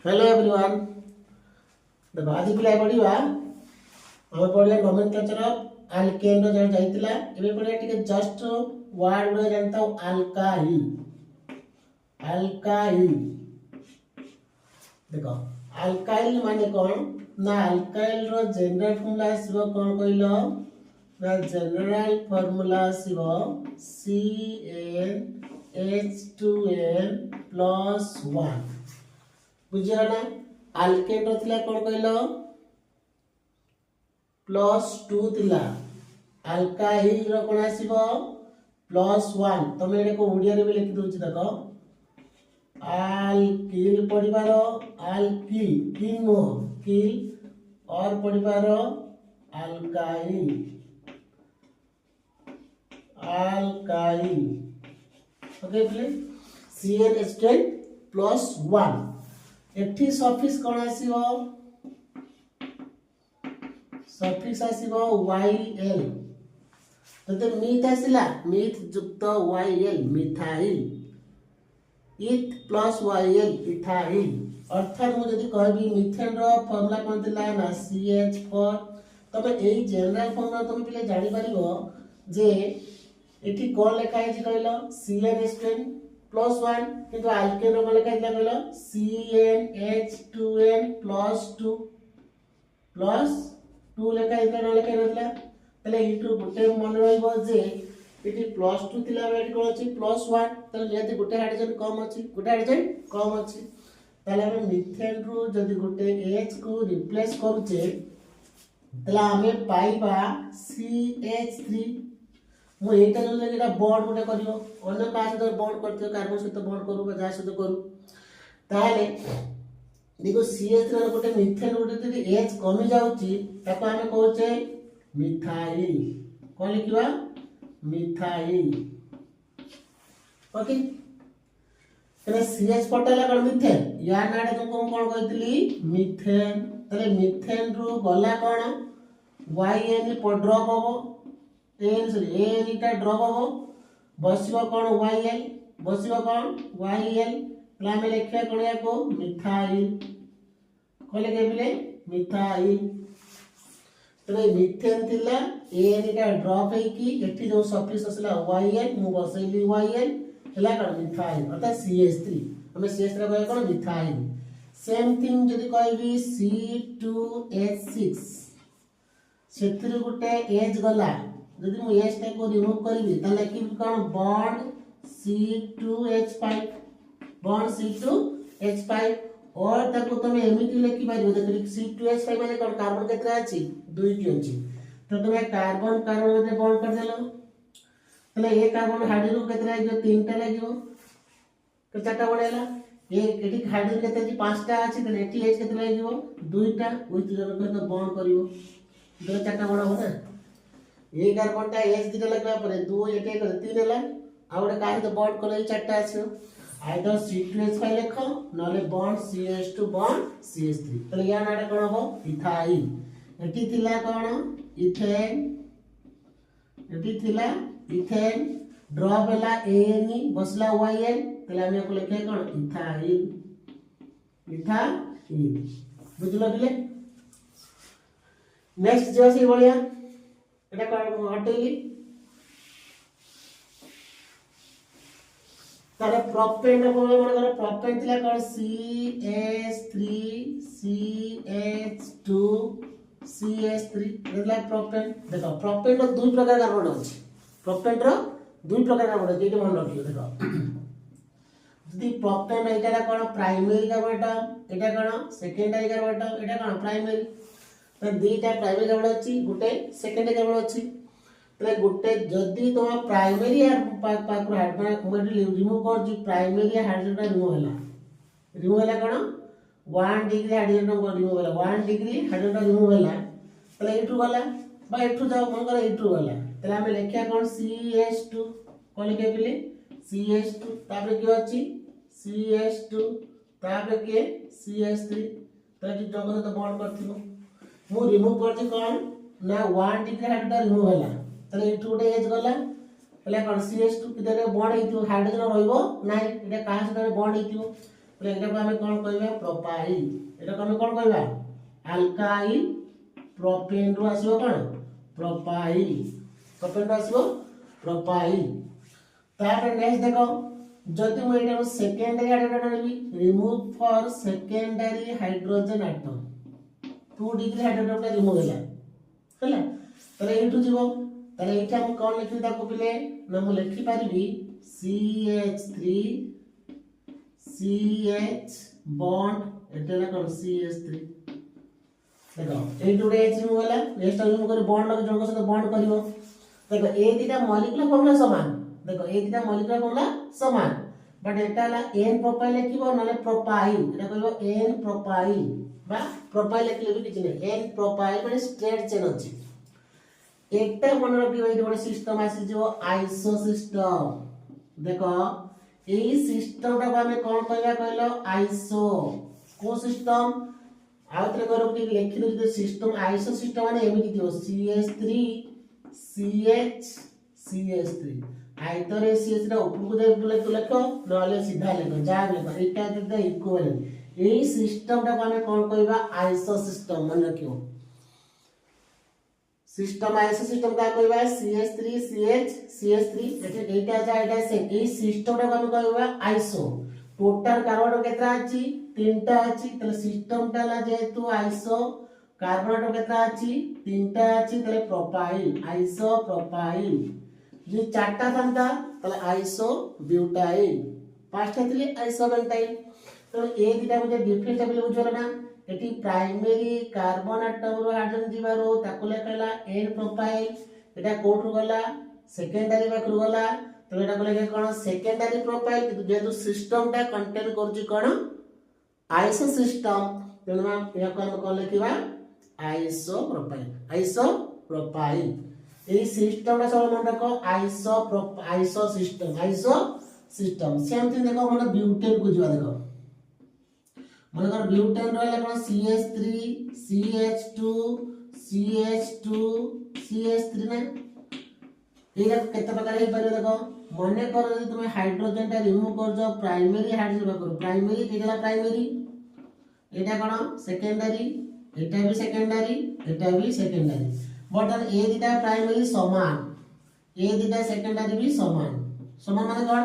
Hello everyone. देखो आज पिला पढ़िबा हम पढ़िया नोमेनक्लेचर ऑफ अल्केन रो जण जाइतिला एबे पढ़िया टिके जस्ट वर्ड रो जानता अल्काइल। अल्काइल देखो अल्काइल माने कोन ना अल्काइल रो जनरल फॉर्मूला आसीबो कोन कहिलो ना जनरल फॉर्मूला आसीबो CnH2n+1 बुझिला ना। अल्केन रो थिला कोन कहिलो +2 थिला अल्काइल रो कोन आसीबो +1 तमे एडे को ओडिया रे भी लिखि दोछि देखो अल्किल पडिबारो अल्किल किल नो किल और पडिबारो alkyl alkyl okay play CnH2n+1 एठी सफिक्स कोन आसीबो सफिक्स आसीबो YL तते मिथ आसिला मिथ युक्त YL मिथाइल इथ प्लस YL इथाइल अर्थात मु जदी कहबी मिथेन रो फार्मूला कोन दिला ना CH4 तबे एई जनरल फार्मूला तुम पिले जानि परिबो जे एठी कोन लेखा है जे कहलो CnH2n+1 किंतु अल्केन रो कोन लेखा है कहलो CnH2n+2 लेखा है न लेखा रहला तले इटु गुटे मन रहइबो जे एटी +2 थिला बेट कोन अछि +1 तले नियति गुटे हाइड्रोजन कम अछि गुटे हाइड्रोजन कम अछि तले हम मिथेन रु जदी गुटे H को रिप्लेस करूचे तला हमें पाइबा CH3 मु एटा जो लेटा बॉन्ड गुटे करियो अन्य का से बॉन्ड करते कार्बन से बॉन्ड करू बा जा से करू ताले देखो CH3 रो गुटे मिथेन गुटे जदी H कमी जाउची ताको हमें कहउचे मिथाइल कोन लिखिबा मिथाइल ओके तले CH पटेला कोन मिथेन या नाडे तुमको कोन कहतली मिथेन तले मिथेन रु गला कोन YN ड्रॉप होबो एन सॉरी एन इटा ड्रॉप होबो बसिबो कोन YL बसिबो कोन YL तला में लिखिया कोन या को मिथाइल कोले केबिले मिथाइल तले मिथेन थिला एन इटा ड्रॉप है कि एठी जो सफिक्स असला YN मु बसैली YN हला कोन मिथाइल अर्थात CH3 हमें CH3 कहै कोन मिथाइल सेम थिंग जदी कहबी C2H6 सेथि गुटे H गला जदी मु H टा को रिमूव करबी तले कि कोन बॉन्ड C2H5 बॉन्ड C2H5 और ताको तुम एमिति लिखि पारिबो देखि C2H5 माने कोन कार्बन केतरा अछि 2 टी अछि तो तुम कार्बन कार्बन मध्ये बॉन्ड कर देलो तले ए कार्बन हाइड्रोजन केतरा जो 3 टा लागिवो तो 4 टा बढेला ए एठी हाइड्रोजन केते अछि 5 टा अछि तले एठी H केतरा लागिवो 2 टा विथ जन तो बॉन्ड करिवो दो 4 टा बडा हो ना ए कार्बन टा H दिटा लगबा परे 2 एटे कर 3 होला आ ओडे काहे तो बॉन्ड करले 4 टा आछो आइदर C2H5 लेखो नले बॉन्ड CH2 बॉन्ड CH3 तले या नाडा कोन हो इथाइल एठी थिला कोन इथेन एठी थिला इथेन ड्रॉप होला एन बसला YN तले हम को लिखे कोन इथाइल इथाइल बुझलो बिले नेक्स्ट जो से बोलिया एटा कोन हटेली तारे प्रोपेन को मन कर प्रोपेन थिला कोन CH3 CH2 CH3 एला प्रोपेन देखो प्रोपेन रो दुई प्रकार कार्बन अछि प्रोपेन रो दुई प्रकार कार्बन अछि जे मन रखियो देखो यदि प्रोपेन एटा कोन प्राइमरी कार्बन एटा कोन सेकेंडरी कार्बन एटा कोन प्राइमरी तो दुईटा प्राइमरी कार्बन अछि गुटे सेकेंडरी कार्बन अछि तले गुटे जदी तुम प्राइमरी पाक हाइड्रोजन रिमूव कर जी प्राइमरी हाइड्रोजन रिमूव होला कोन 1 डिग्री हाइड्रोजन रिमूव होला 1 डिग्री हाइड्रोजन रिमूव होला तले एठु गला बा एठु जाओ मन कर एठु गला तले हम लेखिया कोन CH2 कोन लिखे बिले CH2 तापर के अछि CH2 तापर के CH3 तले जगह तो बॉन्ड करथिबो मु रिमूव करछि कोन ना 1 डिग्री हाइड्रोजन रिमूव होला तले एठु उडे H गला तले कोन CH2 किदरे बॉन्ड हेतिबो हाइड्रोजन रहइबो नाही एटा काहा से बॉन्ड हेतिबो बोले एटा को हमें कोन कहबा प्रोपाइल एटा को हमें कोन कहबा अल्काइल प्रोपेन रो आसीबो कोन प्रोपाइल प्रोपेन रो आसीबो प्रोपाइल तापर नेक्स्ट देखो जदि मु एटा सेकेंडरी हाइड्रोजन लेबी remove for secondary hydrogen atom 2 degree hydrogen का रिमूव होला तले एठु जीवो तले एठा हम कोन लिखि ताको पिले ना मु लिखि पारिबी CH3 CH बॉन्ड एटा कोन CH3 देखो ए टुडे एच रिमूव होला नेक्स्ट टाइम कर बॉन्ड लगे जणको साथ बॉन्ड करिवो देखो ए दिटा मॉलिक्यूलर फॉर्मूला समान देखो ए दिटा मॉलिक्यूलर फॉर्मूला समान but Etah La N propyl लिखिबो नले प्रोपाइल एटा कहबो एन प्रोपाइल बा प्रोपाइल लिखले भी किछ नै एन प्रोपाइल माने स्ट्रेट चेन अछि एकटा मन रखिबो एटा गोटे सिस्टम आसी जो आइसो सिस्टम देखो एई सिस्टम टा हमें कोन कहबा कहलो आइसो को सिस्टम आउतरे करो कि लिखि दे सिस्टम आइसो सिस्टम माने एमिति दियो CH3 CH CH3 आइतरे CH रा ऊपर दे बोले तो लिखो नले सीधा लिखो जा लिखो एटा दे इक्विवेलेंट एई सिस्टम टा हमें कोन कहबा आइसो सिस्टम मन रखियो सिस्टम आइसो सिस्टम का कहबा CH3 CH CH3 एटा जा एटा से एई सिस्टम टा हमें कहबा आइसो टोटल कार्बन केतना अछि तीनटा अछि तले सिस्टम टाला जेतु आइसो कार्बन केतना अछि तीनटा अछि तले प्रोपाइल आइसो प्रोपाइल जे चारटा थांता तले आइसो ब्यूटाइल पांचटा थिले आइसो बेंटाइल तो ए दिटा मुझे डिफरेंस टेबल बुझला ना एटी प्राइमरी कार्बन एटम रो हाइड्रोजन जीवारो ताको लेखला एन प्रोपाइल एटा कोट रो गला सेकेंडरी बाकरू गला तो एटा को लेके कोन सेकेंडरी प्रोपाइल कि जेतु सिस्टम टा कंटेन करछि कोन आइसो सिस्टम तेनु या को हम कोन लिखिबा आइसो प्रोपाइल ए सिस्टम रा सब मन रखो आइसो सिस्टम सेम थिंग देखो मन ब्यूटेन को जवा देखो मन कर ब्यूटेन रहले कोन CH3 CH2 CH2 CH3 ना एरा केते प्रकार हे पर देखो मने कर यदि तुम हाइड्रोजन टा रिमूव कर जो प्राइमरी हाइड्रोजन करो प्राइमरी एटा प्राइमरी एटा कोन सेकेंडरी एटा भी सेकेंडरी बट ए दिटा प्राइमरी समान ए दिटा सेकेंडरी भी समान माने कोन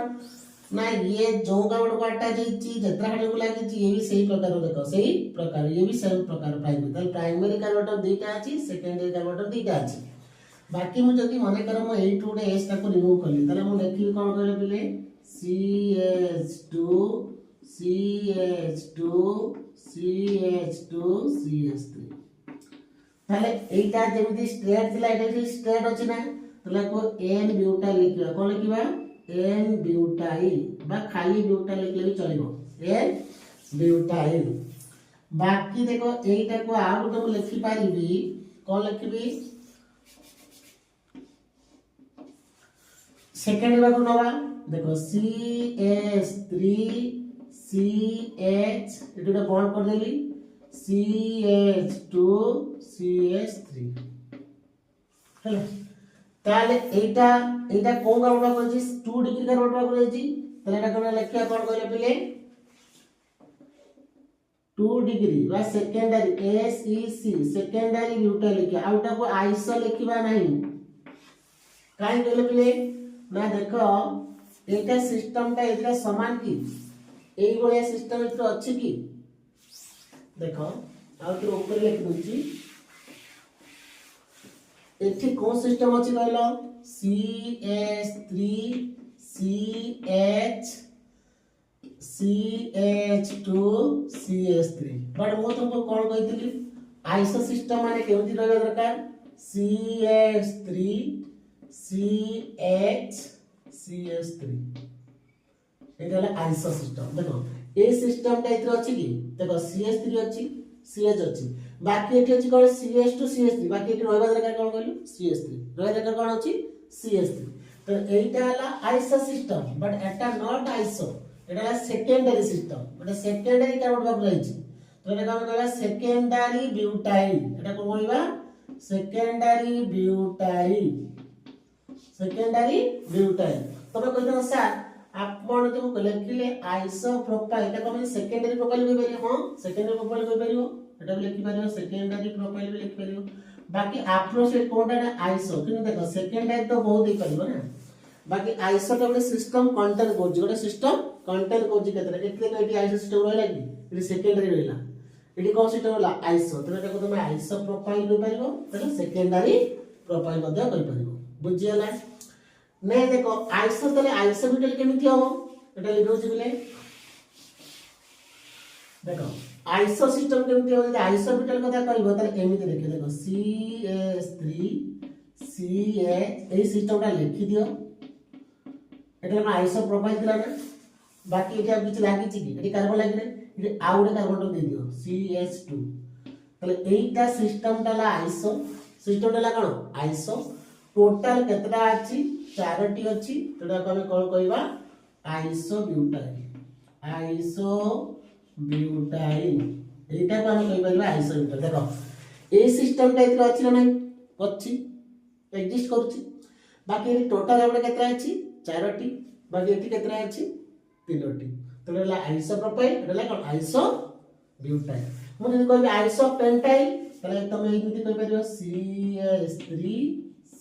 ना ये जो कार्बन को अटैच हिची जत्रा हाइड्रोजन को लागी ये भी सही प्रकार देखो सही प्रकार ये भी सेम प्रकार प्राइमरी तल प्राइमरी कार्बन दुईटा अछि सेकेंडरी कार्बन दुईटा अछि बाकी मु जदी मने कर म 8 टू एस ताको रिमूव करली तले मु लिखि कोन कहले पिले CH2 CH2 CH2 CH3 तले एटा जेमिति स्ट्रेट थिला एटा भी स्ट्रेट अछि ना तले को N ब्यूटाइल लिखिबा कोन लिखिबा N ब्यूटाइल बा खाली ब्यूटाइल लिखले भी चलिबो N ब्यूटाइल बाकी देखो एटा को आ गुटे मु लिखि पारिबी कोन लिखिबी सेकेंड बाकू नवा देखो CH3 CH एटा बॉन्ड कर देली CH2 CH3 हेलो ताले एटा कोन कार्बन करछि 2 डिग्री कार्बन करछि तले एटा कोन लेखिया कोन कहले पिले 2 डिग्री बा सेकेंडरी SEC सेकेंडरी ब्यूटाइल लिखिया आउटा को आइसो लिखिबा नाही काई कहले पिले ना देखो एटा सिस्टम ता एटा समान की एई बळे सिस्टम इतो अछि की देखो आ तो ऊपर लिख दूची एठी कोन सिस्टम अछि कहलो CH3 CH CH2 CH3 but मो तुमको कोन कहितली आइसो सिस्टम माने केउति रहबा दरकार CH3 CH CH3 एटा ला आइसो सिस्टम देखो ए सिस्टम टा इत्र अछि की देखो CH3 अछि CH अछि बाकी एठी अछि कोन CH2 CH3 बाकी एठी रहबा दरकार कोन कहलु CH3 रहबा दरकार कोन अछि CH3 तो एटा ला आइसो सिस्टम बट एटा नॉट आइसो एटा ला secondary system but secondary carbon बाक रहिछि तो एटा कोन कहला सेकेंडरी ब्यूटाइल एटा कोन कहबा सेकेंडरी ब्यूटाइल तमे कहतो सर आपण जो लिखिले आइसोप्रोपाइल एटा को सेकेंडरी प्रोफाइल कहि परियो हां सेकेंडरी प्रोफाइल कहि परियो एटा भी लिखि परियो सेकेंडरी प्रोफाइल भी लिखि परियो बाकी अप्रोसेट कोनटा ना आइसो किन देखो सेकेंडरी तो बहुत ही परियो ना बाकी आइसो टा गोटे सिस्टम कंटेन कोजी गोटे सिस्टम कंटेन कोजी केतरे एतले को एटी आइसो सिस्टम रहला कि एटी सेकेंडरी रहला एटी को सिस्टम रहला आइसो तने एटा को तुम आइसो प्रोफाइल कहि परियो तने सेकेंडरी प्रोफाइल मध्ये कहि परियो बुझियला नै देखो आइसो तले आइसोब्यूटाइल केमिति हो एटा लिखौछि बिले देखो आइसो सिस्टम केमिति हो जे आइसोब्यूटाइल कथा कहबो तले एमिति लिखि देखो CH3 CH ए सिस्टम टा लिखि दियो एटा हम आइसो प्रोफाइल दिला ना बाकी एटा किछ लागि छि कि एटी कार्बन लागि नै एटी आ गुटे कार्बन तो दे दियो CH2 तले एटा सिस्टम टा आइसो सिस्टम टा कोन आइसो टोटल केतरा अछि चारोटी अछि तडा को हम कोन कहबा आइसोब्यूटाइल आइसोब्यूटाइल एटा को हम कहि परबा आइसोब्यूटाइल देखो ए सिस्टम टा इतरा अछि ना अछि एग्जिस्ट करूछि बाकी ए टोटल हमरे केतरा अछि चारोटी बाकी एठी केतरा अछि तीनोटी तडा आइसोप्रोपाइल एटा कोन आइसोब्यूटाइल मु जदि कहबी आइसोपेंटाइल तले तमे एमिति कहि परबो CH3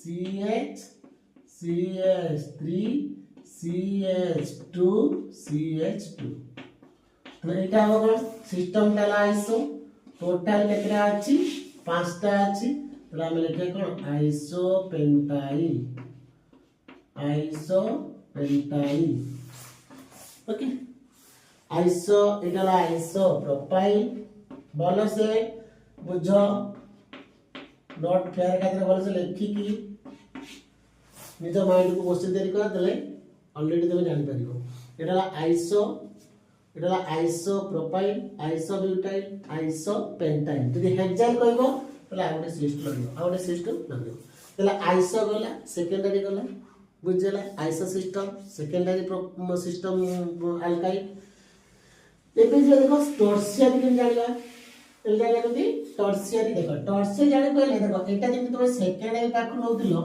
CH CH3 CH2 CH2 तो एटा हो कोन सिस्टम डाला आइसो टोटल केतरा अछि पांचटा अछि तो हम लिखे कोन आइसोपेंटाइल ओके आइसो एटा आइसो प्रोपाइल बोलो से बुझो नोट फेयर खातिर बोलो से लिखि की निज माइंड को क्वेश्चन तैयारी कर देले ऑलरेडी तुम जानि परिबो एटा एटा iso propyl iso butyl iso pentyl जदि हेक्साइल कहबो तले आ गोटे सिस्ट लगियो तले आइसो गला सेकेंडरी गला बुझला iso system secondary system alkyl एबे जे देखो टर्शियरी केन जानिबा एल जानिबा कति टर्शियरी देखो टर्शियरी जानि कहले देखो एटा जेमि तुम सेकेंडरी पाखु नउदिलो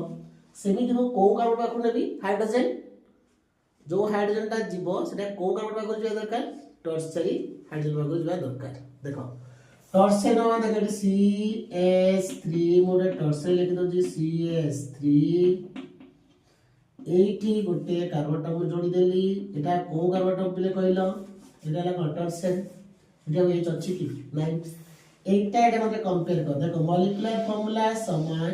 सेमिति को को कार्बन पाखु नेबी हाइड्रोजन जो हाइड्रोजन ता जीवो सेटा को कार्बन पाखु जिया दरकार टर्शियरी हाइड्रोजन पाखु जिया दरकार देखो टर्शियरी नो देखो CH3 मोडे टर्शियरी लिखि दो जी CH3 एठी गोटे कार्बन टम जोड़ी देली एटा को कार्बन टम पिले कहलो एटा ला टर्शियरी एटा ये अछि कि नाही एटा एटा मते कंपेयर कर देखो मॉलिक्यूलर फार्मूला समान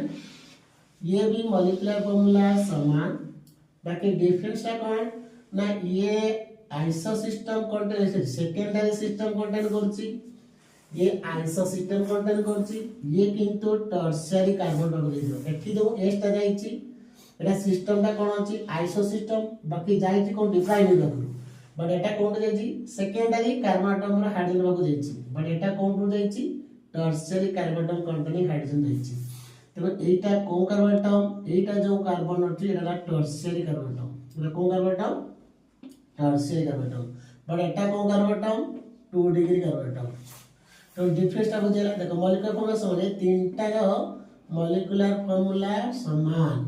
ये भी मॉलिक्यूलर फार्मूला समान बाकी डिफरेंस है कौन ना ये iso system contain secondary system contain करछि ये आइसो सिस्टम कंटेन करछि ये किंतु टर्शियरी कार्बन टम देइलो एठी दो एस ता जाईछि एटा सिस्टम ता कोन अछि आइसो सिस्टम बाकी जाईछि कोन डिफाइन करु but Etah cone जाईछि secondary carbon टम रो hydrogen Baku जाईछि but Etah cone row जाईछि tertiary carbon टम कंटेनिंग हाइड्रोजन जाईछि तब एटा को कार्बन टम एटा जो कार्बन अछि एटा टर्शियरी कार्बन टम एटा को कार्बन टम टर्शियरी कार्बन टम बट एटा को कार्बन टम 2 डिग्री कार्बन टम तो डिफरेंस ता बुझेला देखो मॉलिक्यूलर फार्मूला समान तीनटा रो मॉलिक्यूलर फार्मूला समान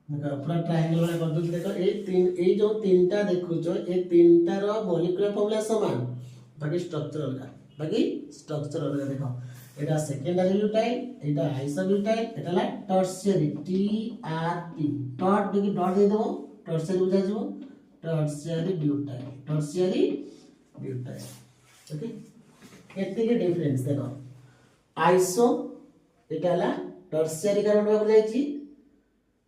देखो पूरा ट्रायंगल वाला कर दो देखो ए जो तीनटा देखो जो ए तीनटा रो मॉलिक्यूलर फार्मूला समान बाकी स्ट्रक्चर अलग देखो एटा सेकेंडरी ब्यूटाइल एटा आइसोब्यूटाइल एटा ला टर्शियरी TRT डॉट देखि डॉट दे देबो टर्शियरी बुझा जबो टर्शियरी ब्यूटाइल ओके केते के डिफरेंस देखो आइसो एटा ला टर्शियरी कार्बन बाक जाईची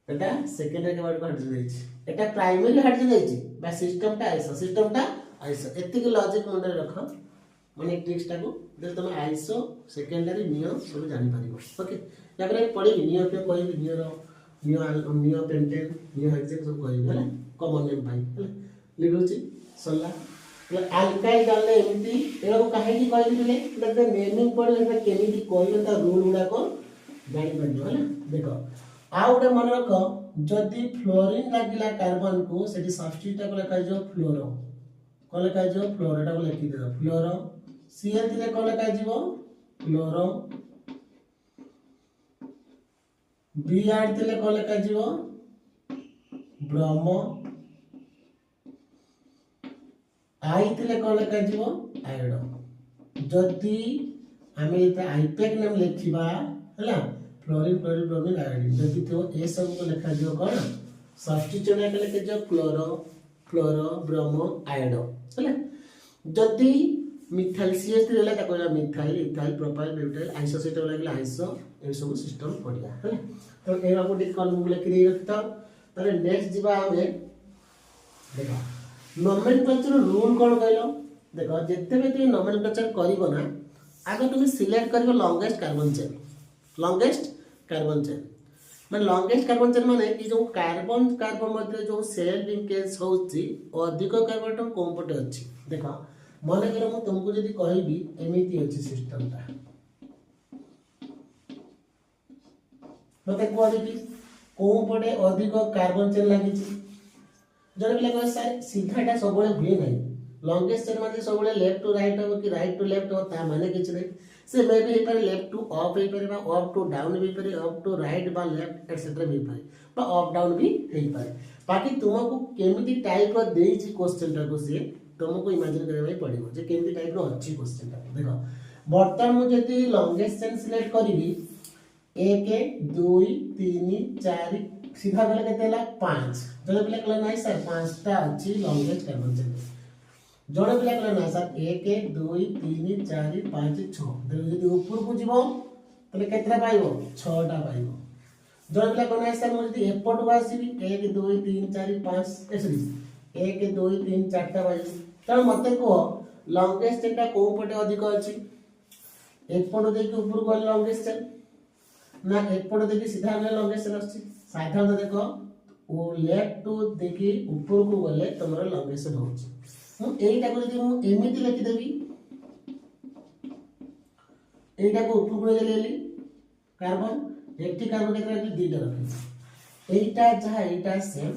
एटा सेकेंडरी कार्बन बाक जाईची एटा प्राइमरी हाइड्रोजन जाईची बा सिस्टम टा आइसो एते के लॉजिक मन रखो माने ट्रिक्स टाको जे तुम आइसो सेकेंडरी नियो सब जानि पारिबो ओके याबरे पढि नियो के कोइ नियो पेंटेन नियो हेक्सेन सब कोइ हला कॉमन नेम भाई हला लिखुची सल्ला अल्काइल डालले एमती एरो काहे की कहली दिले मतलब नेमिंग पढले एटा केमिति कहले ता रूल गुडा को जानि पारिबो हला देखो आ उडे मन रखो जदी फ्लोरीन लागिला कार्बन को सेठी सब्स्टिट्यूट को लिखा जो फ्लोरो को लिखा जो फ्लोरो को लिखि दे फ्लोरो Cl थिले को लिखा जीवो फ्लोरो Br थिले को लिखा जीवो ब्रोमो आई थिले कौन लिखा जीवो आयोडो जदि आमे आईपैक नाम लिखिबा हला फ्लोरीन फ्लोरीन ब्रोमीन आयोडीन जदि तो ए सब को लिखा जीवो कौन सब्स्टिट्यूट के लिखे जो क्लोरो फ्लोरो ब्रोमो आयोडो हला जदि मिथाइल CH3 रहला ताको मिथाइल इथाइल प्रोपाइल ब्यूटाइल आइसोसेट लागला आइसो ए सब सिस्टम पडिया हला तो ए बाको टिक कॉलम लिखि दे रखता ताले नेक्स्ट जीवा हमें देखो नोमेनक्लेचर रूल कौन कहलो देखो जिते भी तुम नोमेनक्लेचर करिवो ना आगे तुम सिलेक्ट करिवो लॉन्गेस्ट कार्बन चेन मैं लॉन्गेस्ट कार्बन चेन माने कि जो कार्बन कार्बन मध्य जो सेल लिंकेज होउची अधिक कार्बन कम पटे अछि देखो माने कर मु तुमको जदी कहबी एमिति अछि सिस्टम ता मते को देखि कोन पटे अधिक कार्बन चेन लागि छी जने पिला कह सर सीधाटा सब बळे हुए नहीं लॉन्गेस्ट चेन माने सब बळे लेफ्ट टू राइट हो कि राइट टू लेफ्ट हो ता माने किछ नहीं से मे भी पारे लेफ्ट टू अप हे पारे बा अप टू डाउन भी पारे अप टू राइट बा लेफ्ट एटसेट्रा भी पारे बा अप डाउन भी हे पारे बाकी तुमको केमिति टाइप रो देई छी क्वेश्चन टा को से तुमको इमेजिन करबा पड़िबो जे केमिति टाइप रो अछि क्वेश्चन टा देखो बर्तन मु जति लॉन्गेस्ट चेन सिलेक्ट करिवि 1 2 3 4 सीधा गले केते ला 5 जने पिला कहला नाही सर 5 टा अछि लॉन्गेस्ट कार्बन चेन जने पिला कहला ना सर 1 2 3 4 5 6 जदि ऊपर को जीवो तले केतरा पाइबो 6 टा पाइबो जने पिला कहला सर मु जदि एपट को आसीबी 1 2 3 4 5 सॉरी 1 2 3 4 टा पाइबो त मते को लॉन्गेस्ट चेन टा को पटे अधिक अछि एपट देखि ऊपर को लॉन्गेस्ट चेन ना एपट देखि सीधा ने लॉन्गेस्ट चेन अछि साधारण देखो ओ लेफ्ट टू देखि ऊपर को गले तमरा लॉन्गेस्ट चेन होछि मु एटा को जदि मु एमिति लिखि देबी एटा को ऊपर को लेली कार्बन एकटी कार्बन केतरा कि दुईटा रखि एटा जहा एटा सेम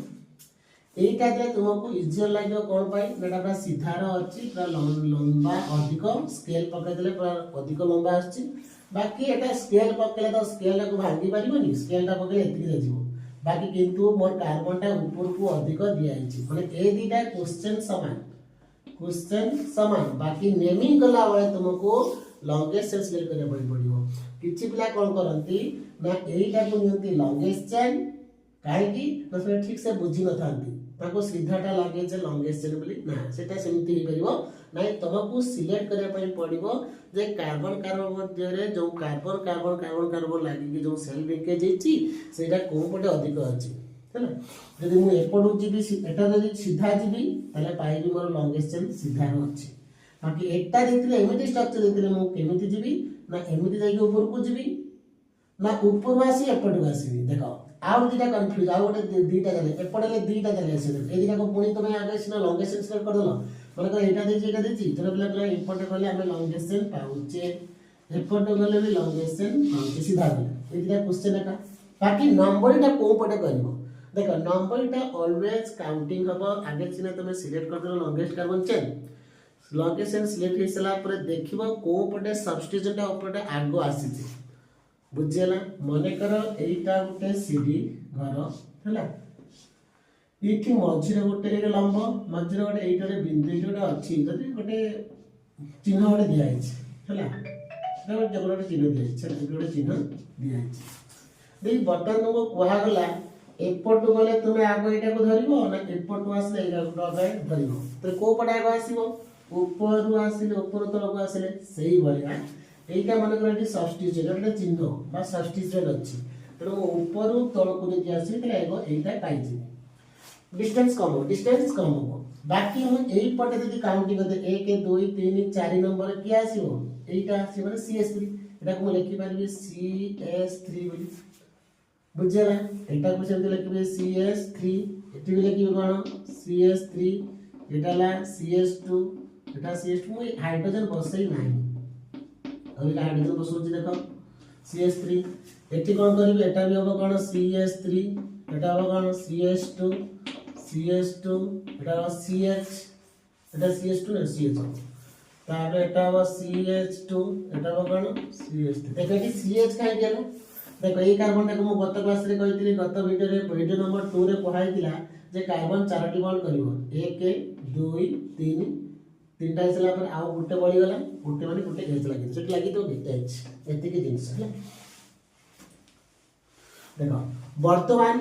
एटा दे तुमको इजी लागो कोन पाई नेटा सीधा रो अछि पूरा लंबा अधिक स्केल पके देले पूरा अधिक लंबा आछि बाकी एटा स्केल पकेले तो स्केल को भांगी परिबोनी स्केल टा पकेले एतिक जाजिवो बाकी किंतु मोर कार्बन टा ऊपर को अधिक दिया आइछि माने ए दीटा क्वेश्चन समान बाकी नेमिंग कला वाले तुमको लॉन्गेस्ट चेन सिलेक्ट करबा पड़िबो किछि पिला कोन करंती ना एटा को नियंती लॉन्गेस्ट चेन काहे की तो ठीक से बुझी न थांती ताको सीधाटा लागे जे लॉन्गेस्ट चेन बोली ना सेटा सेमति ही परिबो नाही तुमको सिलेक्ट करे पई पड़िबो जे कार्बन कार्बन मध्य रे जो कार्बन लागी कि जो सेल लिंकेज हेची सेटा कोन पटे अधिक अछि हैला यदि मु एपडू जीबी एटा यदि सीधा जीबी तले पाइबी मोर लॉन्गेस्ट चेन सीधा रो अछि बाकी एटा देतिले एमिति स्ट्रक्चर देतिले मु केमिति जीबी ना एमिति जाई ऊपर को जीबी ना ऊपर आसी एपडू आसीबी देखो आउ दीटा कंफ्यूज आउ गोटे दीटा चले एपडले दीटा चले आसे ए दीटा को पुणी तमे आगे सिना लॉन्गेस्ट चेन सिलेक्ट कर दलो माने कर एटा देची जने पिला पिला एपटे गले हमें लॉन्गेस्ट चेन पाउचे एपटे गले भी लॉन्गेस्ट चेन पाउचे सीधा गले ए दीटा क्वेश्चन एटा बाकी नंबरटा को पटे करबो देखो नंबरटा ऑलवेज काउंटिंग हबो आगे सिना तमे सिलेक्ट कर दलो longest carbon chain longest chain select हेसला पर देखिबो को पटे सब्स्टिट्यूट ऊपर आगो आसीची बुझेला मने कर एटा गोटे सीडी घर हैला इठी मझी रे गोटे रे लंब मझी रे गोटे एटा रे बिंदु जोटा अछि जदि गोटे चिन्ह गोटे दिया अछि हैला सेटा गोटे गोटे चिन्ह दिया अछि सेटा गोटे चिन्ह दिया अछि देई बटन को कोहा गला एपट गले तुमे आगो एटा को धरिबो ना एपट आसले एटा को आगे धरिबो तो को पटे आगो आसीबो ऊपर आसीले ऊपर तल को आसीले सेही भलिया एटा मन कर एटी सब्स्टिट्यूट एटा चिन्ह बा सब्स्टिट्यूट अछि तनो ऊपर तल को जे आसी तले एगो एटा पाइछि डिस्टेंस कम हो बाकी हम एई पटे जदी काउंटिंग करते 1 2 3 4 नंबर की आसीबो एटा आसी माने CS3 एटा को लिखि परबी CS3 बोली बुझला एटा को सेम लिखबे CS3 एटी भी लिखबे कोन CS3 एटा ला CS2 एटा CS2 मु हाइड्रोजन बसई नाही अभी हाइड्रोजन बसौची देखो CS3 एटी कोन करबे एटा भी होबो कोन CS3 एटा होबो कोन CS2 एटा CH एटा CS2 ना CH तारे एटा होबो CH2 एटा होबो कोन CH3 देखो कि CH काहे गेलो देखो ए कार्बन टा को मु गत क्लास रे कहितली गत वीडियो नंबर 2 रे पढाइतिला जे कार्बन चारटी बॉन्ड करिवो 1 2 3 तीनटा एच होला पर आउ गुटे बळी गला गुटे माने गुटे एच लागि सेट लागि तो एच एति के जिंस है देखो वर्तमान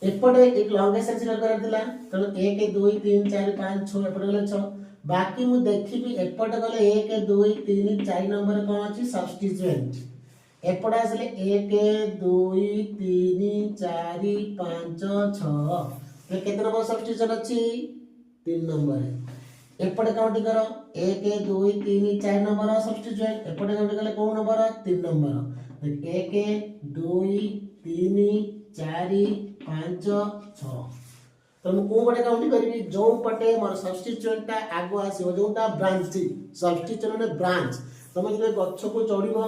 एपटे एक लॉन्गेस्ट कन्सिडर कर दिला तो 1 2 3 4 5 6 एपटे गले 6 बाकी मु देखिबी एपटे गले 1 2 3 4 नंबर कोन अछि सब्स्टिट्यूएंट एपटे आसले 1 2 3 4 5 6 ये केते नंबर सब्स्टिट्यूशन अछि 3 नंबर एपटे काउंटिंग करो 1 2 3 4 नंबर सब्स्टिट्यूएंट एपटे काउंटिंग कले कोन नंबर 3 नंबर 1 2 3 4 5 6 तो मु को पटे काउंटिंग करबी जो पटे मोर सब्स्टिट्यूएंट ता आगो आसीबो जोटा ब्रांच सब्स्टिट्यूएंट ने ब्रांच तमे जे गच्छ को चढ़ीबो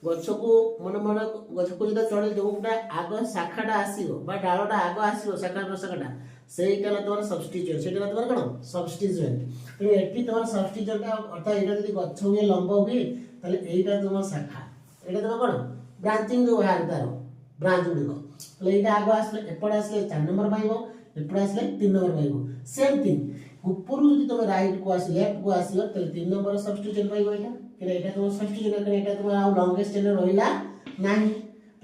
गच्छ को मन मन गच्छ को जदा चढ़ी जोटा आगो शाखाटा आसीबो बा डालटा आगो आसीबो शाखा प्रशाखाटा सेइटा ला तोर सब्स्टिट्यूएंट सेइटा ला तोर कोन सब्स्टिट्यूएंट तो एठी तोर सब्स्टिट्यूएंट अर्थात एटा जदी गच्छ हुए लंब हुए ताले एइटा तोर शाखा एटा तोर कोन ब्रांचिंग जो बाहर तार ब्रांच गुडिको ताले एइटा आगो आसले एपडे आसले 4 नंबर पाइबो एपडे आसले 3 नंबर पाइबो सेम थिंग ऊपर जदी तुम राइट को आसी लेफ्ट को आसीबो ताले 3 नंबर सब्स्टिट्यूएंट पाइबो एटा कि एटा तोर सब्स्टिट्यूएंट कि एटा तुम आ लॉन्गेस्ट चेन रहिला नाही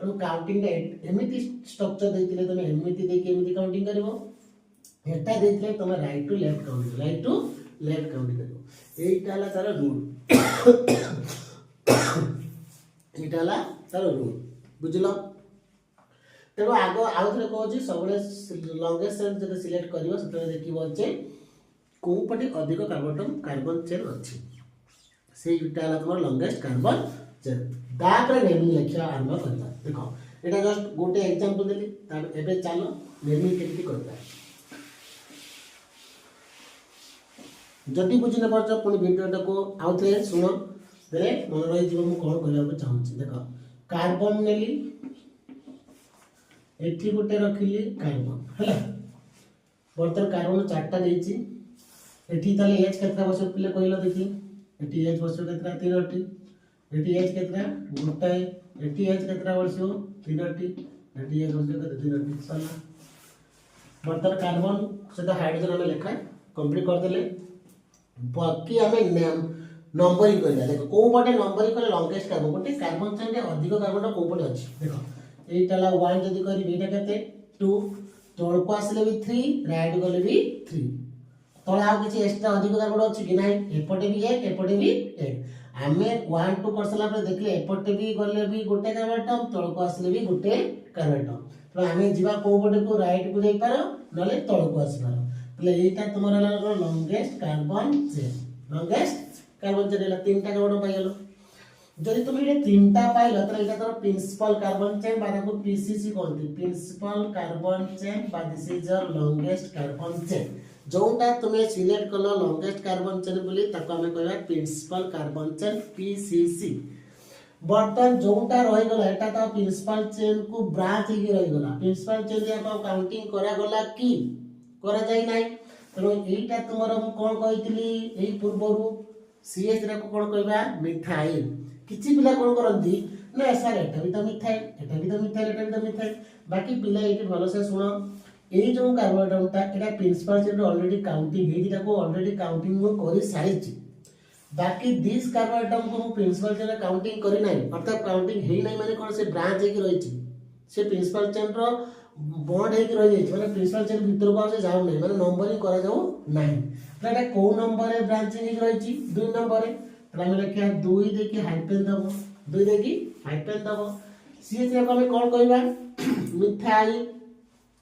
तो काउंटिंग दा एमिति स्ट्रक्चर देतिले तुम एमिति दे के एमिति काउंटिंग करबो एटा देतिले तुम राइट टू लेफ्ट काउंटिंग करबो एटा ला तार रूल एटा ला तार रूल बुझलो तेणु आग आउ थे कहूँ सब लंगेस्ट चेन जब सिलेक्ट कर देखिए जे कौ पटे अधिक कार्बन चेन अच्छी से तुम लंगेस्ट कार्बन चेन तापर नेमिंग लिखा आरंभ करवा देख ये जस्ट गोटे एग्जांपल देली एबे चलो नेमिंग केमती करबा जदि बुझी न पारछ पुणी वीडियोटा को आउ थे सुन बेले मन रही जीव मु कोन करबा चाहूची देख कार्बन नेली एठी गोटे रखिली कार्बन हैला बर्तन कार्बन चारटा देछि एठी ताले एच केतना बस पिले कहलो देखि एठी एच बस केतना 3टी एठी एच केतना गोटाए एठी एच केतना बस 3टी एठी एच बस केतना 3टी सला बर्तन कार्बन से हाइड्रोजन हम लिखा कंप्लीट कर देले बाकी हमें नंबरिंग करला देखो को पटे नंबरिंग करे लॉन्गेस्ट कार्बन गोटे कार्बन चेन रे अधिक कार्बन को पटे अछि देखो एटा ला 1 जदी करी एटा केते 2 तोड़ को आसले भी 3 राइट गले भी 3 तोड़ आ किछि एक्स्ट्रा अधिक कार्बन अछि कि नाही एपटे भी 1 एपटे भी 1 हमें 1 2 करसला पर देखले एपटे भी गले भी गोटे कार्बन टर्म तोड़ को आसले भी गोटे कार्बन टर्म तो हमें जीवा को पटे को राइट को जाई पारो नले तोड़ को आसी पारो तले एटा तमरा ला लॉन्गेस्ट कार्बन चेन ला तीनटा कार्बन पाइलो जदि तुम ये तीनटा पाइलो त एटा तोर प्रिंसिपल कार्बन चेन बा को पीसीसी कहते प्रिंसिपल कार्बन चेन बा this is your longest carbon chain जोटा तुमे सिलेक्ट कलो लॉन्गेस्ट कार्बन चेन बोली ताको हमें कहबा प्रिंसिपल कार्बन चेन पीसीसी बर्तन जोटा रही गला एटा तो प्रिंसिपल चेन को ब्रांच ही रही गला प्रिंसिपल चेन रे आप काउंटिंग करा गला की करा जाय नाही तो एटा तुमरो हम कोन कहितली एई पूर्वरु सीएच रे को कोन कहबा मिथाइल किछि पिला कोन करंती ना सर एटा भी तो मिथाइल एटा भी तो मिथाइल एटा भी तो मिथाइल बाकी पिला एटी भलो से सुनो एई जो कार्बन एटा एटा प्रिंसिपल चेन ऑलरेडी काउंटिंग हेई दिटा को ऑलरेडी काउंटिंग को करि सारिछि बाकी दिस कार्बन एटम को प्रिंसिपल चेन काउंटिंग करि नाही अर्थात काउंटिंग हेई नाही माने कोन से ब्रांच हे कि रहिछि से प्रिंसिपल चेन रो बॉन्ड हे कि रहि जाइछि माने प्रिंसिपल चेन भीतर को से जाउ नाही माने नंबरिंग करा जाउ नाही एटा को नंबर रे ब्रांचिंग हे कि रहिछि 2 नंबर रे तो हम लिखा 2 देखि हाइफेन दबो 2 देखि हाइफेन दबो सीएच रे हम कोन कहबा मिथाइल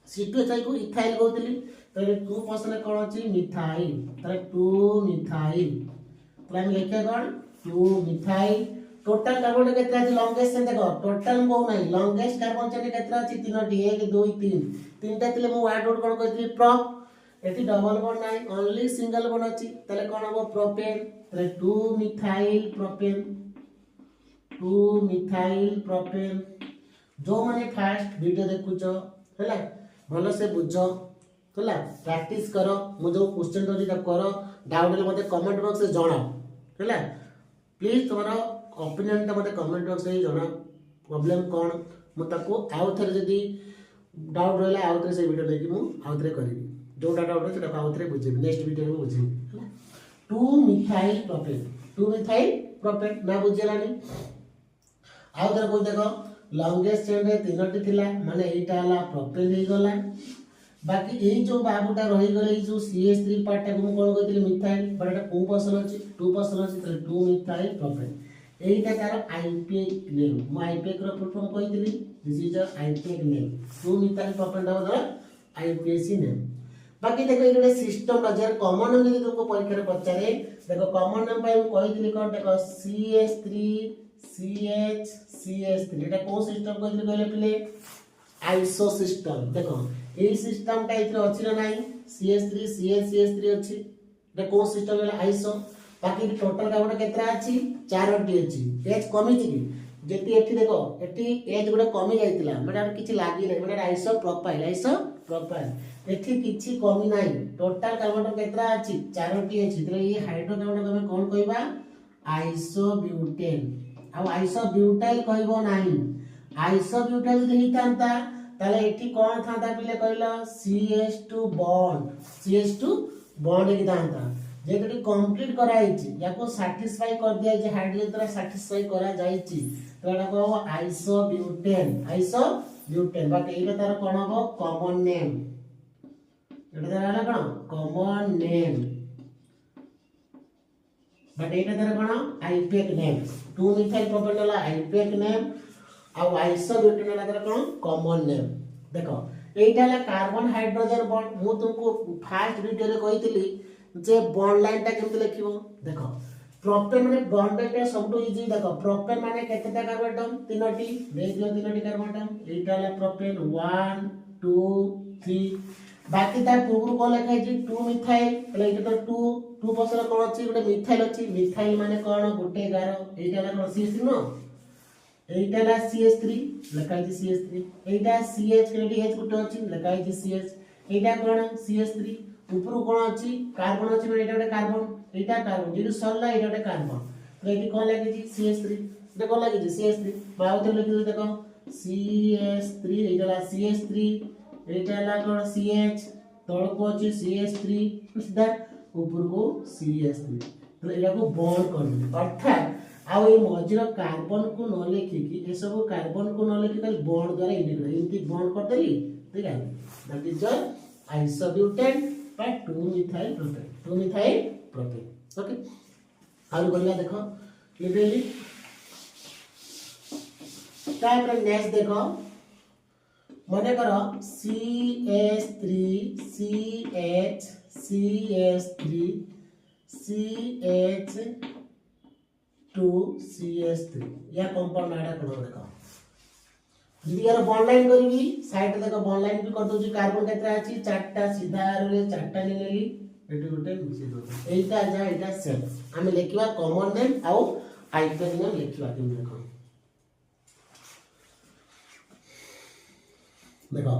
C2H को इथाइल कहतली तो 2% कोन अछि मिथाइल तो 2 मिथाइल तो हम लिखा कोन 2 मिथाइल टोटल कार्बन केतना अछि लॉन्गेस्ट चेन देखो टोटल को नाही लॉन्गेस्ट कार्बन चेन केतना अछि 3टी 1 2 3 तीनटा तिले मु वर्ड आउट कोन कहतली प्रोप एटी डबल बॉन्ड नाही ओनली सिंगल बॉन्ड अछि तले कोन हो प्रोपेन तले 2 मिथाइल प्रोपेन जो माने फास्ट वीडियो देखुचो हैला भलो से बुझो हैला प्रैक्टिस करो मु जो क्वेश्चन दो दिटा करो डाउट ले मते कमेंट बॉक्स में जणाओ हैला प्लीज तुम्हारा ओपिनियन ता मते कमेंट बॉक्स में जणाओ प्रॉब्लम कोन मु ताको आउ थरे जदी डाउट रहला आउ थरे से वीडियो लेकि मु आउ थरे करबी जो डाउट है सेटा आउ थरे बुझेबी नेक्स्ट वीडियो में बुझेबी हैला 2 मिथाइल प्रोपेन 2 मिथाइल प्रोपेन ना बुझेलानी आउ तर को देखो लॉन्गेस्ट चेन रे तीनटी थिला माने एटा हला प्रोपेन हे गला बाकी ए जो बाबूटा रही गले जो CH3 पार्ट को कोन कहतिले मिथाइल बट एटा को पर्सन अछि 2% अछि त 2 मिथाइल प्रोपेन एटा तार आईपीएक नेम मो आईपीएक रो फुल फॉर्म कहतिली this is a IUPAC name 2 methyl propane दा मतलब आईपीएसी नेम बाकी देखो ये सिस्टम नजर कॉमन नेम यदि तुमको परीक्षा रे पचारे देखो कॉमन नेम पाई कहतिली कोन देखो CH3 CH CH3 एटा को सिस्टम कहतिली कहले पिले आइसो सिस्टम देखो ए सिस्टम टा इथरे अछि ना नाही CH3 CH CH3 अछि एटा को सिस्टम है आइसो बाकी टोटल कार्बन केतरा अछि 4टी अछि एच कमी छि जेति एठी देखो एठी एच गुडा कमी जाइतिला मतलब किछि लागि नै मतलब आइसो प्रोपाइल एठी किछि कमी नाही टोटल कार्बन केतरा अछि 4टी अछि तले ये हाइड्रोकार्बन को हम कोन कहबा आइसोब्यूटेन आ आइसोब्यूटाइल कहबो नाही आइसोब्यूटाइल जदि हितांता ताले एठी कोन थांता पिले कहलो CH2 बॉन्ड एक दांता जेकि कंप्लीट कराइछि याको सैटिस्फाई कर दिया जे हाइड्रोजन द्वारा सैटिस्फाई करा जाइछि तो एटा को आइसोब्यूटेन बाकी एटा तार कोन हो कॉमन नेम एटा तार कोन कॉमन नेम बट एटा तार कोन आईपीएक नेम 2 मिथाइल प्रोपेन वाला आईपीएक नेम आ आइसोब्यूटेन वाला तार कोन कॉमन नेम देखो एटा ला कार्बन हाइड्रोजन बॉन्ड मु तुमको फर्स्ट वीडियो रे कहितली जे बॉन्ड लाइन टा केमते लिखिबो देखो प्रोपेन माने बॉन्ड टा सबटू इजी देखो प्रोपेन माने केतेटा कार्बन एटम तीनटी दे दियो तीनटी कार्बन एटम एटा ला प्रोपेन 1 2 3 बाकी तार पूर्व को लिखा है 2 मिथाइल એટલે એટા તો 2 પસર કોણ ଅଛି ଗୋଟେ મિથાઇલ ଅଛି મિથાઇલ মানে કોણ ଗୋଟେ ગાર એટા લા કોણ CH3 નો एटा ला CH3 लिखा है CH3 एटा CH केडी H गुटे अछि लिखा है CH एटा कोन CH3 ऊपर कोन अछि कार्बन अछि एटा ଗୋଟେ कार्बन एटा कार्बन जेडी सरला एटा ଗୋଟେ कार्बन तो एटी कोन लागि छी CH3 एटा कोन लागि छी CH3 बाउ तो लिखि देखो CH3 एटा ला CH3 एटा ला कोन CH तळ को अछि CH3 सीधा ऊपर को CH3 तो एटा को बॉन्ड कर दे अर्थात आ ये मझिर कार्बन को न लिखि कि ए सब कार्बन को न लिखि खाली बॉन्ड द्वारा इंडिकेट इनती बॉन्ड कर देली ठीक है that is isobutane by 2 methyl propane okay आलू गल्ला देखो क्लियरली टाइप रे नेक्स्ट देखो मने करो CH3 CH CH3 CH 2 CH3 या कंपाउंड आडा कोन देखो जदी यार बॉन्ड लाइन करबी साइड देखो बॉन्ड लाइन भी कर दोची कार्बन केतरा अछि चारटा सीधा रे चारटा ले लेली एटी गुटे मिसी दो एटा जा एटा सेम हम लिखिबा कॉमन नेम आउ आइपीएक नेम लिखिबा तुम देखो देखो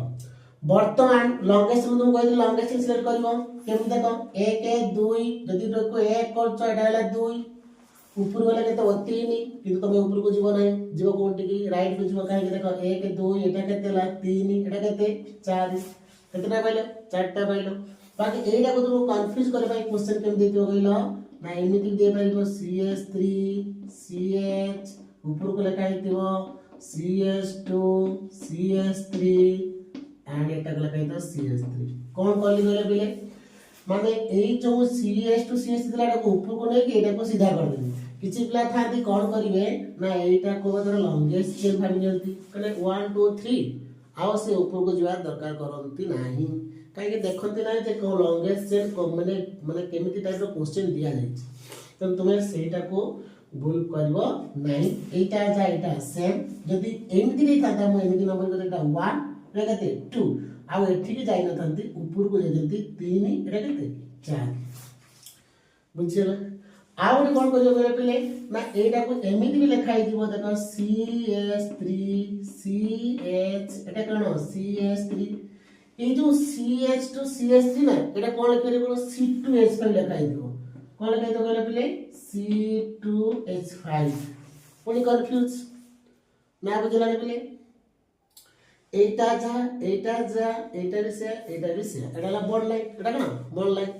वर्तमान लॉन्गेस्ट में तुम कहली लॉन्गेस्ट सिलेक्ट करबो केम देखो 1 2 जदी को 1 करछ एटा हला 2 ऊपर वाला के तो 3 किंतु तुम ऊपर को जीव नहीं जीव कोंटी की राइट को जीव काहे देखो 1 2 एटा केते ला 3 एटा केते 4 केतेटा पाइलो 4टा पाइलो बाकी एटा को तुम कंफ्यूज करे भाई क्वेश्चन केम देतियो गइलो ना एमिति दे पाइबो CH3 CH ऊपर को लिखा हितिबो CH2 CH3 एंड एटा को लिखा हितो CH3 कोन कहली गले बिले माने एई जो CH2 CH3 दिलाटा को ऊपर को नै कि एटा को सीधा कर देबी किछि पिला थाती कोन करिवे ना एटा को धर लॉन्गेस्ट चेन भाबी जल्दी कले 1 2 3 आउ से ऊपर को जीवा दरकार करंती नाही काहे के देखंती नाही जे को लॉन्गेस्ट चेन को माने केमिति टाइप रो क्वेश्चन दिया जाय त तुमे सेटा को भूल करबो नाही एटा जा एटा सेम जदी एमिति नै थाता मो एमिति नंबर को एटा 1 रे केते 2 आउ एठी के जाई न थांती ऊपर को जदी 3 एटा केते 4 बुझियला आउ कोन करियो गले पिले ना एटा को एमिति भी लिखाई दिबो देखो CH3 CH एटा कोन CH3 ए जो CH2 CH3 ना एटा कोन लिखि बोलो C2H5 लिखाई दिबो कोन लिखाई दो गले पिले C2H5 कोनी कंफ्यूज ना बुझला पिले एटा जा एटा भी से एटा ला बॉन्ड लाइन एटा कोन बॉन्ड लाइन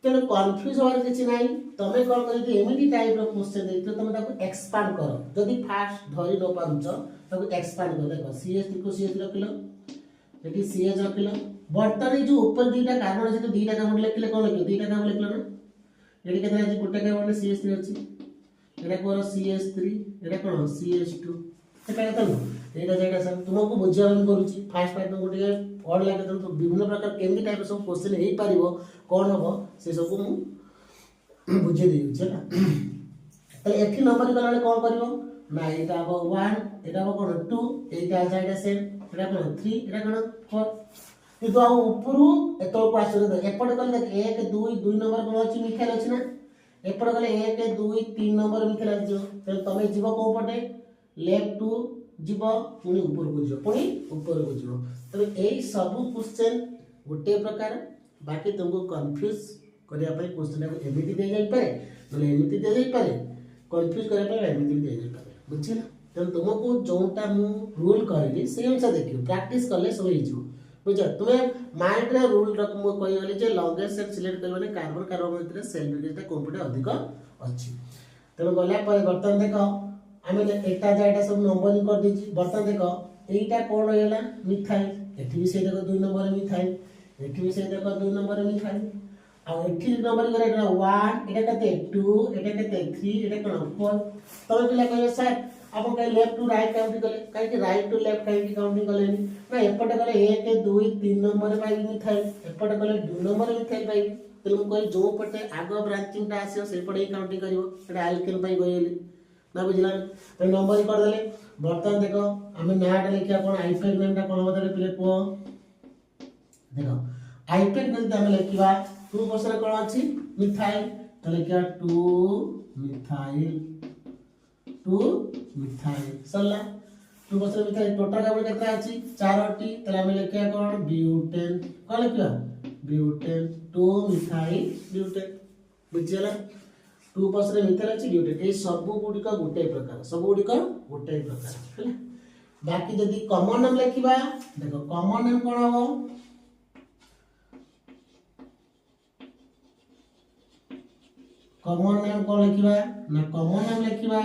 तेणु कन्फ्यूज होवार किसी ना तुम कौन कर एमती टाइप क्वेश्चन देखिए तुम एक्सपांड कर जदि फास्ट धरी न पार्छ एक्सपांड कर देख सीएच को सीएच रखिल ये सीएच रखिल बर्तमान जो ऊपर दुईटा कार्बन अच्छे तो दुईटा कार्बन लिखिले कौन लिख दुईटा कार्बन लिखल ना ये केते गोटे कार्बन CH3 अच्छी ये कौन CH3 ये कौन CH2 तुमको बुझा करुच्ची फास्ट फास्ट तुमको भल लगे तुम विभिन्न प्रकार केमी टाइप सब क्वेश्चन हो पार कौन हम से सब बुझे देना तो ये नंबर गला कौन कर ना यहाँ हम 1 यहाँ कौन 2 यहाँ सेम यहाँ कौन 3 यहाँ कौन 4 किंतु ऊपर एतक आस एपटे गले देख 1 2 2 नंबर कौन अच्छी मिथाइल अच्छी ना एपटे गले 1 2 3 नंबर मिथाइल आसो तुम जीव कौ पटे लेफ्ट टू जीव पुणी ऊपर को जीव पुणी ऊपर को जीव तो यही सब क्वेश्चन गोटे प्रकार बाकी तुमको कंफ्यूज करने क्वेश्चन को एमती दे जाई पारे ना एमती दे जाई पारे कंफ्यूज करने एमती दे जाई पारे बुझिला तेणु तुमको जोटा मु रूल कहली से अनुसार देखियो प्रैक्टिस कले सब हो बुझ तुम्हें माइंड रे रूल रख मु कहि गली जे लॉन्गेस्ट सेल सिलेक्ट करबने कार्बन कार्बन भितर सेल ब्रिगेडटा कोनपटे अधिक अछि तेणु गला पर बर्तन देखो आमे एटा जायटा सब नंबरिंग कर दीची बर्तन देखो एटा कोन रहला मिथाइल एठी भी से देखो 2 नंबर मिथाइल एठी भी से देखो 2 नंबर मिथाइल आ एठी नंबर करे एटा 1 एटा कते 2 एटा कते 3 एटा कोन 4 तमे पिला कहले सर आप कहीं लेफ्ट टू राइट काउंटिंग कले कहीं राइट टू लेफ्ट कहीं काउंटिंग कले ना एपटे गले 1 2 3 नंबर पाइबी मिथाइल एपटे गले 2 नंबर मिथाइल पाइबी तेल मु कहि जो पटे आगो ब्रांचिंग टा आसीओ से पटे काउंटिंग करिवो एटा एल्केन पाई गयली ना बुझला तो नंबर कर देले बर्तन देखो आमे नाटा लिखिया कोन आईपेड नेमटा कोन बदले प्ले को देखो आईपेड गलती आमे लिखिबा 2% कोन अछि मिथाइल तो लिखिया 2 मिथाइल सरला 2% मिथाइल टोटल कार्बन केतना अछि 4टी तो आमे लिखिया कोन ब्यूटेन कोन लिखिया ब्यूटेन 2 मिथाइल ब्यूटेन बुझिला 2% मिथाइल अछि ब्यूटेन ए सब गुडी का गोटे प्रकार सब गुडी का गोटे प्रकार हैला बाकी जदी कॉमन नाम लिखिबा देखो कॉमन नाम कोन हो कॉमन नाम कोन लिखिबा ना कॉमन नाम लिखिबा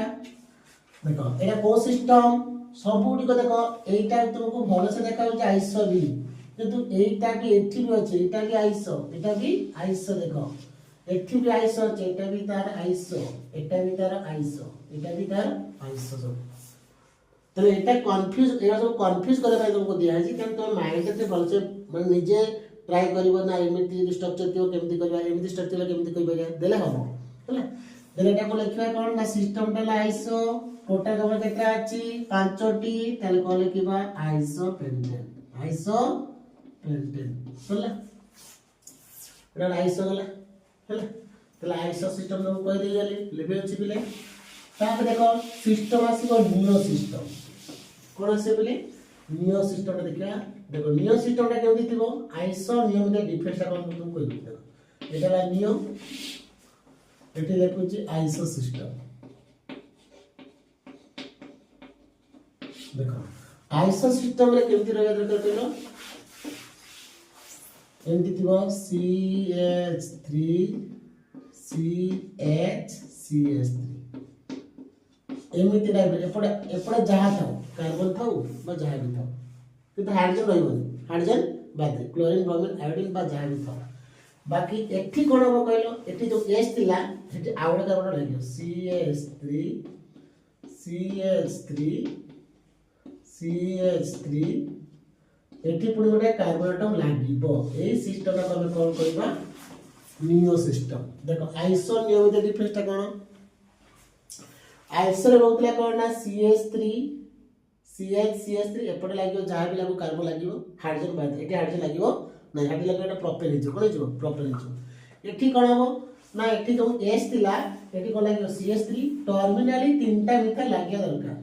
देखो एटा को सिस्टम सब गुडी को देखो एटा तुमको भलो से देखा हो आइसो भी किंतु एटा की एठी भी अछि एटा की आइसो देखो एठी भी आइसो अछि एटा भी तार आइसो एटा भी तार आइसो एटा भी तार आइसो सब तो एटा कंफ्यूज एरा सब कंफ्यूज करे भाई तुमको दिया है कि तुम माइंड से भल से मन निजे ट्राई करिवो ना एमिति स्ट्रक्चर दियो केमति करबा एमिति स्ट्रक्चर केमति करबा देले हम हैला देले एटा को लिखबा कोन ना सिस्टम टा आइसो टोटल कवर केटा अछि 5टी ताले को लिखबा आइसो पेंटेन होला एटा आइसो गला हैला तला आइसो सिस्टम को कह दे गली लेबे अछि बिले ताप देखो सिस्टम आसीगो नियो सिस्टम कोन आसे बिले नियो सिस्टम देखिया देखो नियो सिस्टम टा केमति थिबो आइसो नियो में डिफरेंस टा कोन तुम कहि देखो एटा ला नियो एटी देखो छी आइसो सिस्टम देखो आइसो सिस्टम रे केमति रहय दरकार कहलो एमती थिबो CH3 CH3 एमती टाइप एपडे एपडे जहा था कार्बन था बा जहा भी था किंतु हाइड्रोजन रहबनी हाइड्रोजन बाद क्लोरीन ब्रोमीन आयोडीन बा जहा भी था बाकी एठी कोन हो कहलो एठी जो H थिला एठी आवडे कार्बन लागियो CH3 एठी पुणी गोटे कार्बन एटम लागिबो एई सिस्टम का हम कॉल करबा नियो सिस्टम देखो आइसो नियो में डिफरेंस ता कोन आइसो रे होतला कोन ना CH3 एपटे लागियो जहा भी लागो कार्बन लागियो हाइड्रोजन बाद एठी हाइड्रोजन लागियो ना हाइड्रोजन लागियो एटा प्रोपेन हिजो कोन हिजो प्रोपेन हिजो एठी कोन हो ना एठी जो H थिला एठी कोन लागियो CH3 टर्मिनली तीनटा मिथाइल लागिया दरकार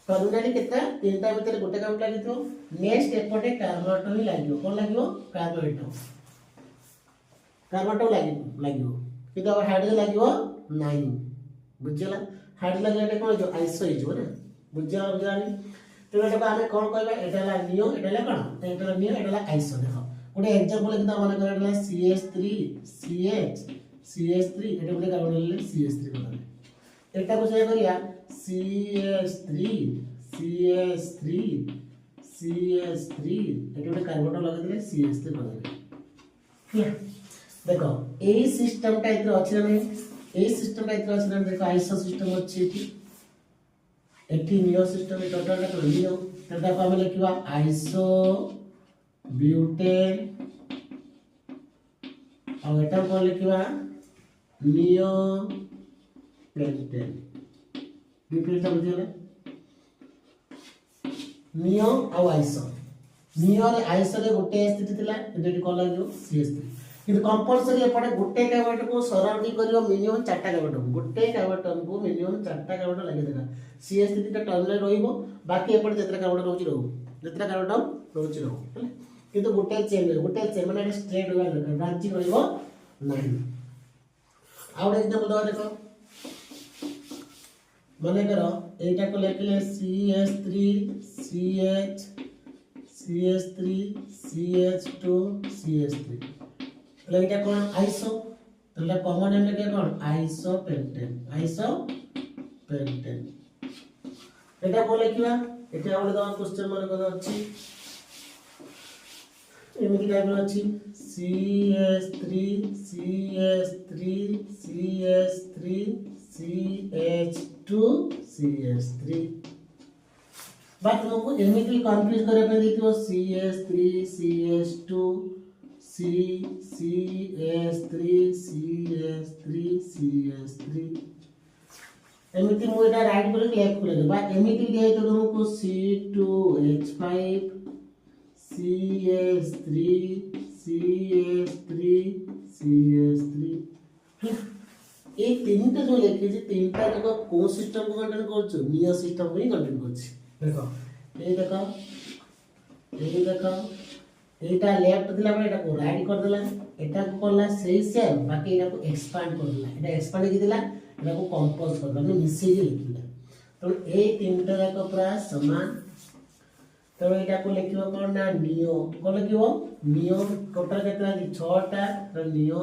टर्मिनली केता तीनटा भीतर गोटे काउंट लागितो नेक्स्ट एपटे कार्बन एटम ही लागियो कोन लागियो कार्बन एटम लागियो किंतु अब हाइड्रोजन लागियो नाही बुझला हाइड्रोजन लागियो कोन जो आइसो हिजो ना बुझला तो एटा आमे कोन कहबा एटा ला नियो एटा ला कोन एटा ला नियो एटा ला आइसो देखो गोटे एग्जांपल देखि माने करला CH3 CH CH3 एटा गोटे कार्बन ले CH3 करले एटा को से करिया CH3 CH3 CH3 एटा गोटे कार्बन लगा देले CH3 करले ठीक देखो ए सिस्टम टा इधर अछि ना ए सिस्टम टा इधर अछि ना देखो आइसो सिस्टम अछि एठी नियो सिस्टम ए टोटल टा नियो तदा को हम लिखिबा आइसो ब्यूटेन और एटा को लिखिबा नियो पेंटेन डिफरेंस बुझिले नियो और आइसो नियो रे आइसो रे गोटे स्थिति थिला एटी को लागो CH3 किंतु कंपलसरी एपटे गोटे कैवेट को सराउंडिंग करियो मिनिमम 4टा कैवेट गोटे कैवेटन को मिनिमम 4टा कैवेट लागि देला CH3 टा टर्मिनल रहिबो बाकी एपटे जेतरा कैवेट रहउची रहउ जेतरा कैवेट रहउची रहउ हैला किंतु गोटे चेन माने स्ट्रेट होगा दरकार ब्रांचिंग रहिबो नाही आउट एग्जांपल दवा देखो माने करो एटा को लेखले CH3 CH CH3 CH2 CH3 एटा कोन आइसो तले कॉमन नेम लेके कोन आइसो पेंटेन एटा को लेखिबा एटा ओडे दवा क्वेश्चन मन को अछि एमिति टाइप रो अछि CH3 CH3 CH3 CH2 CH3 बात तुमको एमिति कंफ्यूज करे पे देथियो CH3 CH2 CH3 CH3 एमिति मु एटा राइट कर लेफ्ट कर बा एमिति दिए तो तुमको C2H5 CH3 ए तीनटा जो लेखे जे तीनटा को को सिस्टम को कंटेन करछ नियो सिस्टम को ही कंटेन करछ देखो एटा लेफ्ट दिला बे एटा को राइट कर देला एटा को करला सही सेम बाकी एटा को एक्सपांड कर देला एटा एक्सपांड की दिला एटा को कंपोज कर देला मिसेज लिखिला तो ए तीनटा का पूरा समान तो एटा को लिखिबो कोन ना नियो को लिखिबो नियो टोटल केतना कि 6टा तो नियो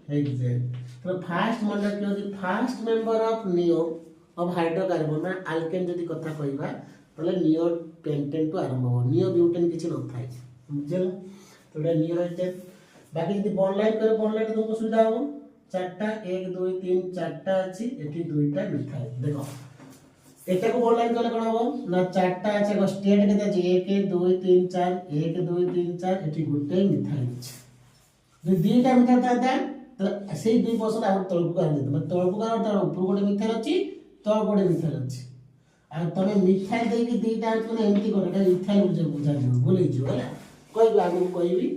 हेक्सेन तो फर्स्ट मंडल के होती first member of neo of hydrocarbon में अल्केन जदी कथा कहबा तले नियो पेंटेन तो आरंभ हो नियो ब्यूटेन किछि न थाई बुझल तो एटा नियो हेक्सेन बाकी जदी बॉन्ड लाइन तुमको सुविधा हो चारटा 1 2 3 चारटा अछि एठी दुईटा मिथाइल देखो एटा को बॉन्ड लाइन कले कोन हो ना चारटा अछि को स्टेट केते अछि 1 2 3 4 1 2 3 4 एठी गुटे मिथाइल अछि जो दुईटा मिथाइल था तो सेही 2% आउट तळकु कर देत मतलब तळकु कर तार ऊपर गोटे मिथाइल अछि तळ गोटे मिथाइल अछि आ तमे मिथाइल देई कि दुईटा अछि माने एमती कर एटा मिथाइल बुझा दियो बोलै जो हैला कोइ आगु कहबी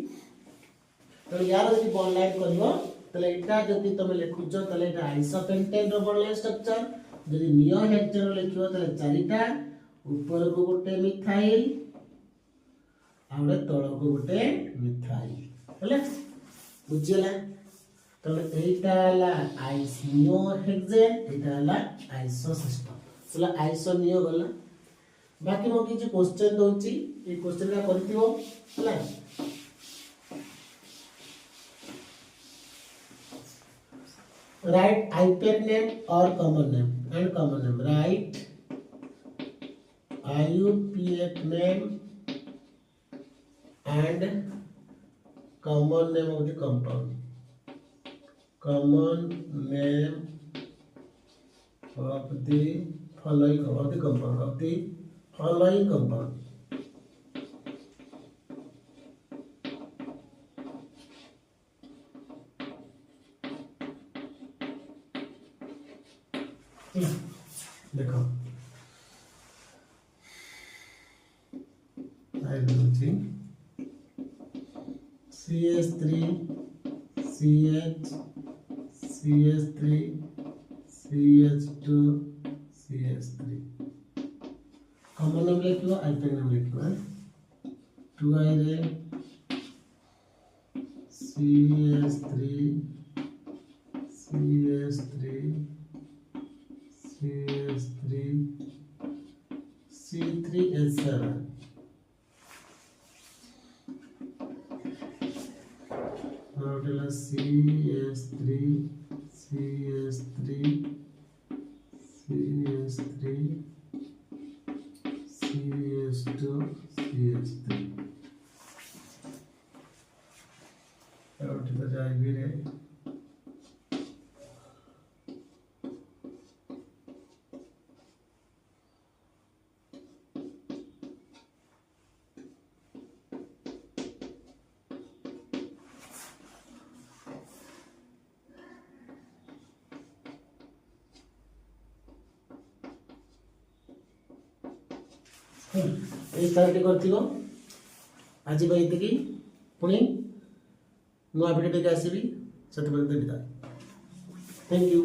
तो यार जदी बॉन्ड लाइन करबो तले एटा जदी तमे लिखुछ तले एटा आइसोपेंटेन रो बॉन्ड लाइन स्ट्रक्चर जदी नियो हेक्सेन रो लिखियो तले चारिटा ऊपर को गोटे मिथाइल आउरे तळ को गोटे मिथाइल हैला बुझियला तले एटा ला आइसो हेक्सेन एटा ला आइसो सिस्टम तले आइसो नियो गला बाकी मो किछ क्वेश्चन दोची ए क्वेश्चन का करथिबो हैला write IUPAC name or common name and common name write IUPAC name and common name of the compound common name of the following compound देखो CH3 CH CH3 CH2 CH3 common नाम लिखियो आइपेन नाम लिखियो 2i रे CH3 CH3 CH3 C3H7 ଏଠି ତ ଯାଇବି ରେ এই ସ୍ଥାନଟି କରିଥିବ। ଆଜି ପାଇଁ ଏତିକି, ପୁଣି ନୂଆ ଭିଡ଼ିଓ ଟିକେ ଆସିବି, ସେଥିପାଇଁ ବିଦାୟ। Thank you.